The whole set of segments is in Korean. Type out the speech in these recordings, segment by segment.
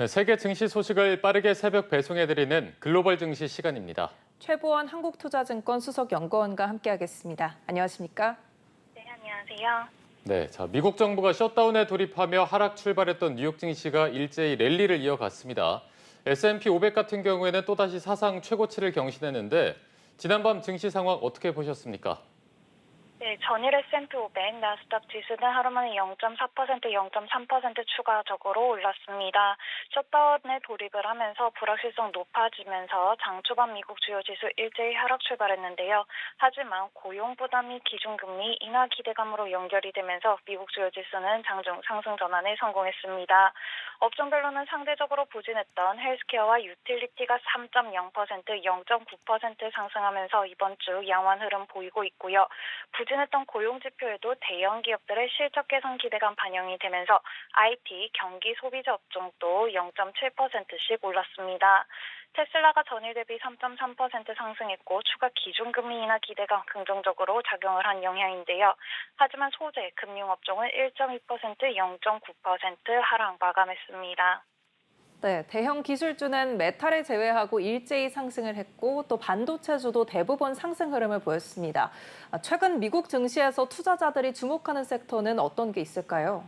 네, 세계 증시 소식을 빠르게 새벽 배송해드리는 글로벌 증시 시간입니다. 최보원 한국투자증권 수석연구원과 함께하겠습니다. 안녕하십니까? 네, 안녕하세요. 네, 미국 정부가 셧다운에 돌입하며 하락 출발했던 뉴욕 증시가 일제히 랠리를 이어갔습니다. S&P 500 같은 경우에는 또다시 사상 최고치를 경신했는데 지난밤 증시 상황 어떻게 보셨습니까? 네, 전일 S&P 500, 나스닥 지수는 하루 만에 0.4%, 0.3% 추가적으로 올랐습니다. 셧다운에 돌입을 하면서 불확실성 높아지면서 장 초반 미국 주요 지수 일제히 하락 출발했는데요. 하지만 고용 부담이 기준금리 인하 기대감으로 연결이 되면서 미국 주요 지수는 장중 상승 전환에 성공했습니다. 업종별로는 상대적으로 부진했던 헬스케어와 유틸리티가 3.0%, 0.9% 상승하면서 이번 주 양호한 흐름 보이고 있고요. 부진했던 고용 지표에도 대형 기업들의 실적 개선 기대감 반영이 되면서 IT, 경기 소비자 업종도 0.7%씩 올랐습니다. 테슬라가 전일 대비 3.3% 상승했고 추가 기준금리 인하 기대가 긍정적으로 작용을 한 영향인데요. 하지만 소재, 금융업종은 1.2%, 0.9% 하락 마감했습니다. 네, 대형 기술주는 메탈을 제외하고 일제히 상승을 했고 또 반도체주도 대부분 상승 흐름을 보였습니다. 최근 미국 증시에서 투자자들이 주목하는 섹터는 어떤 게 있을까요?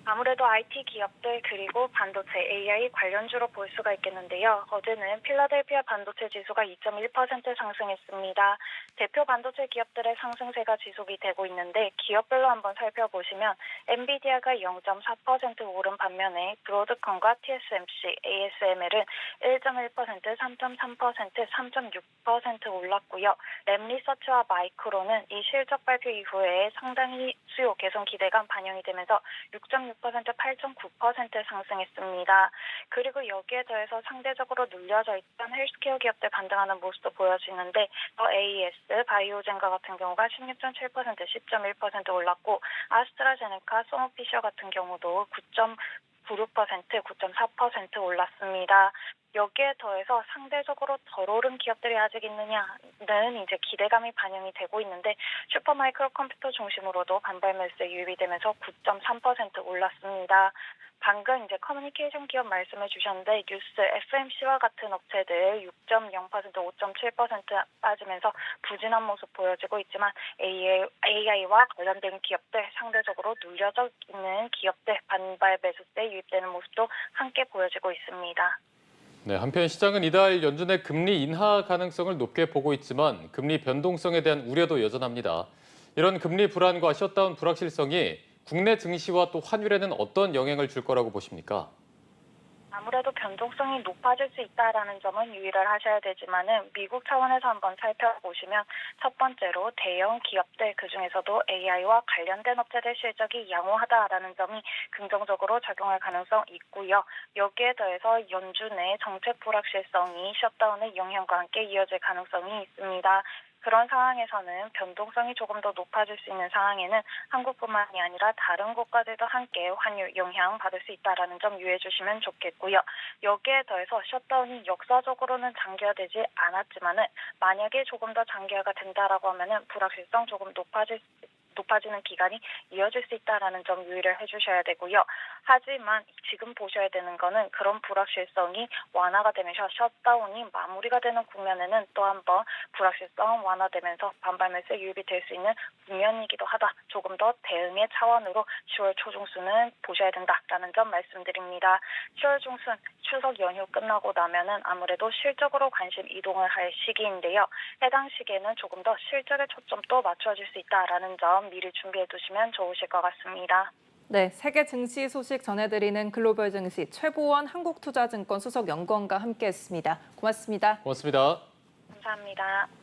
아무래도 IT 기업들 그리고 반도체 AI 관련주로 볼 수가 있겠는데요. 어제는 필라델피아 반도체 지수가 2.1% 상승했습니다. 대표 반도체 기업들의 상승세가 지속이 되고 있는데 기업별로 한번 살펴보시면 엔비디아가 0.4% 오른 반면에 브로드컴과 TSMC, ASML은 1.1%, 3.3%, 3.6% 올랐고요. 램리서치와 마이크론은 이 실적 발표 이후에 상당히 수요 개선 기대감 반영이 되면서 6.6%, 8.9% 상승했습니다. 그리고 여기에 더해서 상대적으로 눌려져 있던 헬스케어 기업들 반등하는 모습도 보여지는데 AES, 바이오젠과 같은 경우가 16.7%, 10.1% 올랐고 아스트라제네카, 소노피셔 같은 경우도 9.96%, 9.4% 올랐습니다. 여기에 더해서 상대적으로 덜 오른 기업들이 아직 있느냐는 이제 기대감이 반영이 되고 있는데 슈퍼마이크로 컴퓨터 중심으로도 반발 매수에 유입이 되면서 9.3% 올랐습니다. 방금 이제 커뮤니케이션 기업 말씀해 주셨는데 뉴스, FMC와 같은 업체들 6.0%, 5.7% 빠지면서 부진한 모습 보여지고 있지만 AI와 관련된 기업들 상대적으로 눌려져 있는 기업들 반발 매수세에 유입되는 모습도 함께 보여지고 있습니다. 네, 한편 시장은 이달 연준의 금리 인하 가능성을 높게 보고 있지만 금리 변동성에 대한 우려도 여전합니다. 이런 금리 불안과 셧다운 불확실성이 국내 증시와 또 환율에는 어떤 영향을 줄 거라고 보십니까? 아무래도 변동성이 높아질 수 있다라는 점은 유의를 하셔야 되지만은 미국 차원에서 한번 살펴보시면 첫 번째로 대형 기업들 그중에서도 AI와 관련된 업체들 실적이 양호하다라는 점이 긍정적으로 작용할 가능성 있고요. 여기에 더해서 연준의 정책 불확실성이 셧다운의 영향과 함께 이어질 가능성이 있습니다. 그런 상황에서는 변동성이 조금 더 높아질 수 있는 상황에는 한국뿐만이 아니라 다른 곳까지도 함께 환율 영향 받을 수 있다는 점 유의해 주시면 좋겠고요. 여기에 더해서 셧다운이 역사적으로는 장기화되지 않았지만은 만약에 조금 더 장기화가 된다라고 하면은 불확실성 조금 높아지는 기간이 이어질 수 있다는 점 유의를 해주셔야 되고요. 하지만 지금 보셔야 되는 거는 그런 불확실성이 완화가 되면서 셧다운이 마무리가 되는 국면에는 또 한 번 불확실성 완화되면서 반발 매수에 유입이 될 수 있는 국면이기도 하다. 조금 더 대응의 차원으로 10월 초중순은 보셔야 된다라는 점 말씀드립니다. 10월 중순 추석 연휴 끝나고 나면은 아무래도 실적으로 관심 이동을 할 시기인데요. 해당 시기에는 조금 더 실적에 초점도 맞춰질 수 있다라는 점 미리 준비해 두시면 좋으실 것 같습니다. 네, 세계 증시 소식 전해드리는 글로벌 증시 최보원 한국투자증권 수석연구원과 함께했습니다. 고맙습니다. 고맙습니다. 감사합니다.